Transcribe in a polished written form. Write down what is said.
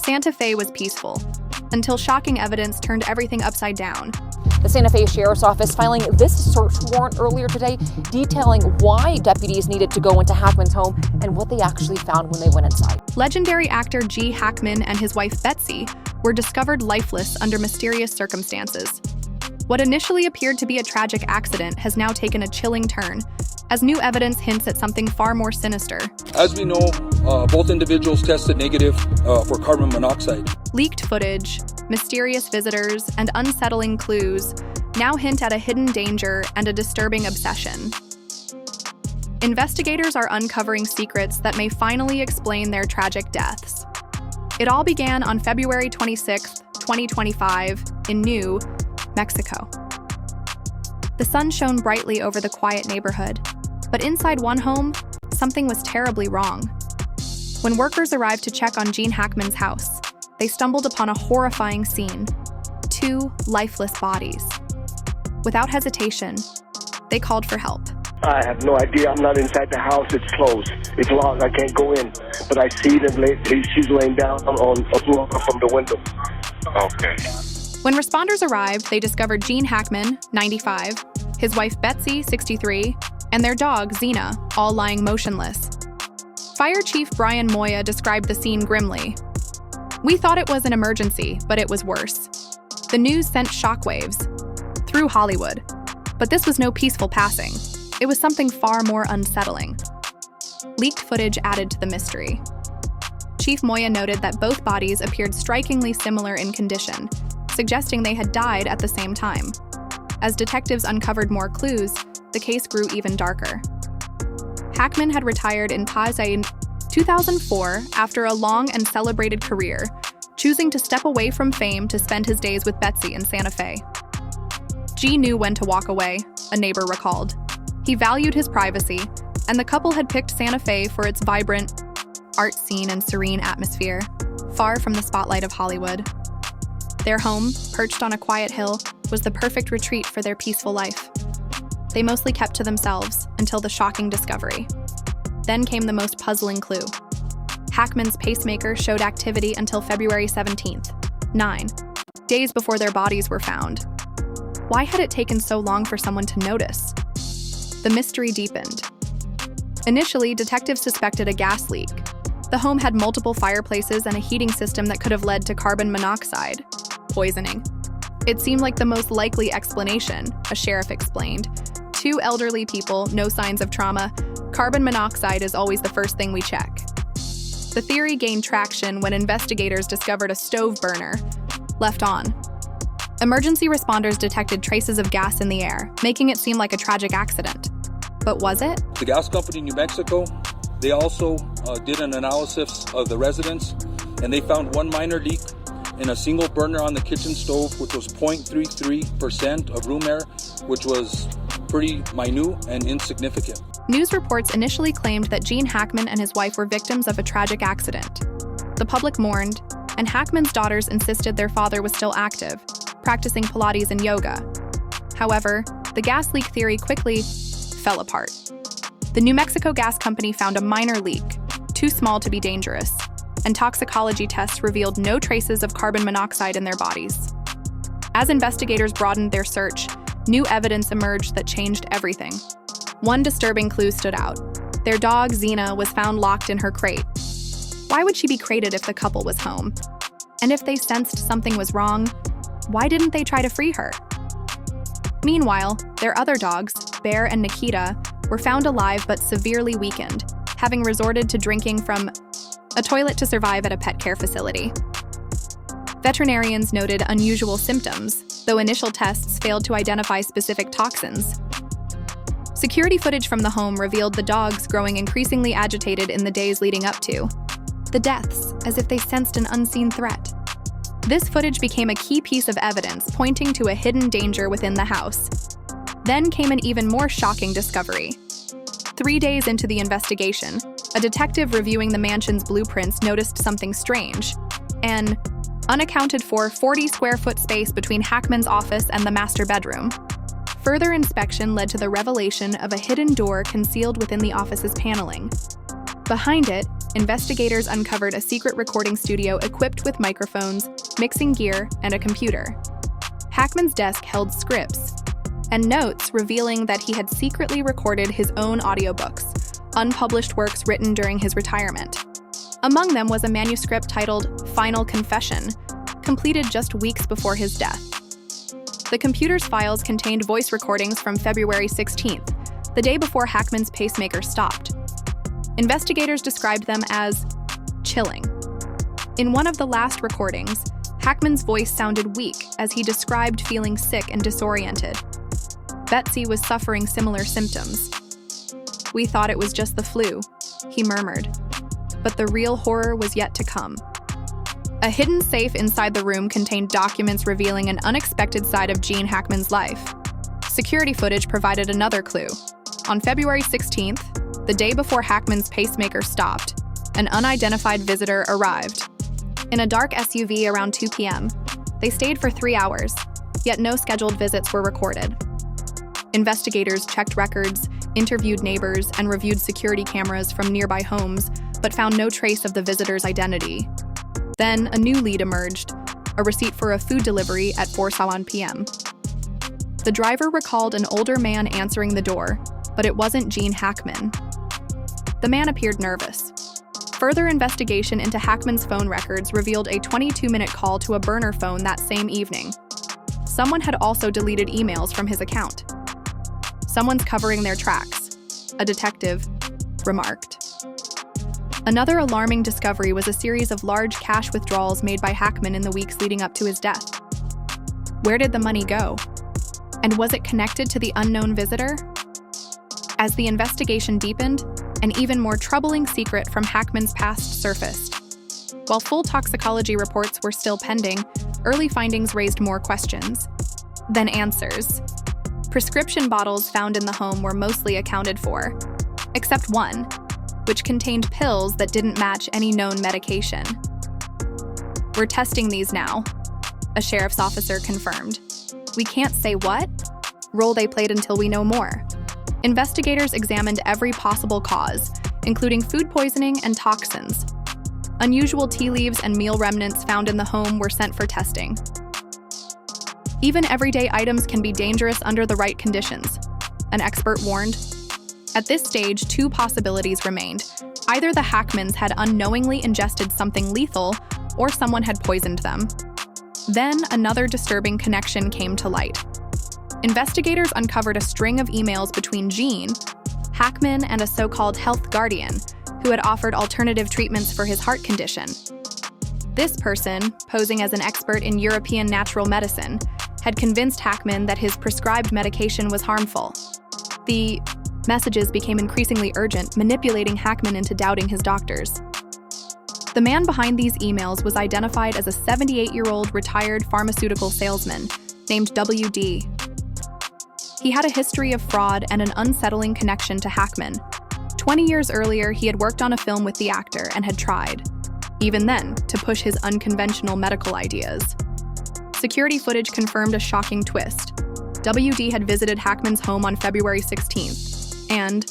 Santa Fe was peaceful, until shocking evidence turned everything upside down. The Santa Fe Sheriff's Office filing this search warrant earlier today, detailing why deputies needed to go into Hackman's home and what they actually found when they went inside. Legendary actor Gene Hackman and his wife Betsy were discovered lifeless under mysterious circumstances. What initially appeared to be a tragic accident has now taken a chilling turn, as new evidence hints at something far more sinister. As we know, both individuals tested negative for carbon monoxide. Leaked footage, mysterious visitors, and unsettling clues now hint at a hidden danger and a disturbing obsession. Investigators are uncovering secrets that may finally explain their tragic deaths. It all began on February 26, 2025, in New Mexico. The sun shone brightly over the quiet neighborhood, but inside one home, something was terribly wrong. When workers arrived to check on Gene Hackman's house, they stumbled upon a horrifying scene: 2 lifeless bodies. Without hesitation, they called for help. I have no idea. I'm not inside the house. It's closed. It's locked. I can't go in. But I see them. She's laying down on a floor from the window. Okay. When responders arrived, they discovered Gene Hackman, 95, his wife Betsy, 63, and their dog, Xena, all lying motionless. Fire Chief Brian Moya described the scene grimly. "We thought it was an emergency, but it was worse. The news sent shockwaves through Hollywood, but this was no peaceful passing. It was something far more unsettling." Leaked footage added to the mystery. Chief Moya noted that both bodies appeared strikingly similar in condition, suggesting they had died at the same time. As detectives uncovered more clues, the case grew even darker. Hackman had retired in 2004 after a long and celebrated career, choosing to step away from fame to spend his days with Betsy in Santa Fe. G knew when to walk away, a neighbor recalled. He valued his privacy, and the couple had picked Santa Fe for its vibrant art scene and serene atmosphere, far from the spotlight of Hollywood. Their home, perched on a quiet hill, was the perfect retreat for their peaceful life. They mostly kept to themselves until the shocking discovery. Then came the most puzzling clue. Hackman's pacemaker showed activity until February 17th, 9 days before their bodies were found. Why had it taken so long for someone to notice? The mystery deepened. Initially, detectives suspected a gas leak. The home had multiple fireplaces and a heating system that could have led to carbon monoxide poisoning. It seemed like the most likely explanation, a sheriff explained. 2 elderly people, no signs of trauma. Carbon monoxide is always the first thing we check. The theory gained traction when investigators discovered a stove burner left on. Emergency responders detected traces of gas in the air, making it seem like a tragic accident. But was it? The gas company in New Mexico, they also did an analysis of the residence, and they found one minor leak in a single burner on the kitchen stove, which was 0.33% of room air, which was pretty minute and insignificant. News reports initially claimed that Gene Hackman and his wife were victims of a tragic accident. The public mourned, and Hackman's daughters insisted their father was still active, practicing Pilates and yoga. However, the gas leak theory quickly fell apart. The New Mexico Gas Company found a minor leak, too small to be dangerous, and toxicology tests revealed no traces of carbon monoxide in their bodies. As investigators broadened their search, new evidence emerged that changed everything. One disturbing clue stood out. Their dog, Xena, was found locked in her crate. Why would she be crated if the couple was home? And if they sensed something was wrong, why didn't they try to free her? Meanwhile, their other dogs, Bear and Nikita, were found alive but severely weakened, having resorted to drinking from a toilet to survive at a pet care facility. Veterinarians noted unusual symptoms, though initial tests failed to identify specific toxins. Security footage from the home revealed the dogs growing increasingly agitated in the days leading up to the deaths, as if they sensed an unseen threat. This footage became a key piece of evidence pointing to a hidden danger within the house. Then came an even more shocking discovery. 3 days into the investigation, a detective reviewing the mansion's blueprints noticed something strange: an unaccounted-for 40-square-foot space between Hackman's office and the master bedroom. Further inspection led to the revelation of a hidden door concealed within the office's paneling. Behind it, investigators uncovered a secret recording studio equipped with microphones, mixing gear, and a computer. Hackman's desk held scripts and notes revealing that he had secretly recorded his own audiobooks, unpublished works written during his retirement. Among them was a manuscript titled Final Confession, completed just weeks before his death. The computer's files contained voice recordings from February 16th, the day before Hackman's pacemaker stopped. Investigators described them as chilling. In one of the last recordings, Hackman's voice sounded weak as he described feeling sick and disoriented. Betsy was suffering similar symptoms. "We thought it was just the flu," he murmured. But the real horror was yet to come. A hidden safe inside the room contained documents revealing an unexpected side of Gene Hackman's life. Security footage provided another clue. On February 16th, the day before Hackman's pacemaker stopped, an unidentified visitor arrived. In a dark SUV around 2 p.m., they stayed for 3 hours, yet no scheduled visits were recorded. Investigators checked records, interviewed neighbors, and reviewed security cameras from nearby homes, but found no trace of the visitor's identity. Then a new lead emerged, a receipt for a food delivery at 4:01 p.m. The driver recalled an older man answering the door, but it wasn't Gene Hackman. The man appeared nervous. Further investigation into Hackman's phone records revealed a 22-minute call to a burner phone that same evening. Someone had also deleted emails from his account. "Someone's covering their tracks," a detective remarked. Another alarming discovery was a series of large cash withdrawals made by Hackman in the weeks leading up to his death. Where did the money go? And was it connected to the unknown visitor? As the investigation deepened, an even more troubling secret from Hackman's past surfaced. While full toxicology reports were still pending, early findings raised more questions than answers. Prescription bottles found in the home were mostly accounted for, except one, which contained pills that didn't match any known medication. "We're testing these now," a sheriff's officer confirmed. "We can't say what role they played until we know more." Investigators examined every possible cause, including food poisoning and toxins. Unusual tea leaves and meal remnants found in the home were sent for testing. Even everyday items can be dangerous under the right conditions, an expert warned. At this stage, 2 possibilities remained. Either the Hackmans had unknowingly ingested something lethal, or someone had poisoned them. Then another disturbing connection came to light. Investigators uncovered a string of emails between Gene Hackman and a so-called health guardian who had offered alternative treatments for his heart condition. This person, posing as an expert in European natural medicine, had convinced Hackman that his prescribed medication was harmful. The messages became increasingly urgent, manipulating Hackman into doubting his doctors. The man behind these emails was identified as a 78-year-old retired pharmaceutical salesman named W.D. He had a history of fraud and an unsettling connection to Hackman. 20 years earlier, he had worked on a film with the actor and had tried, even then, to push his unconventional medical ideas. Security footage confirmed a shocking twist. W.D. had visited Hackman's home on February 16th, and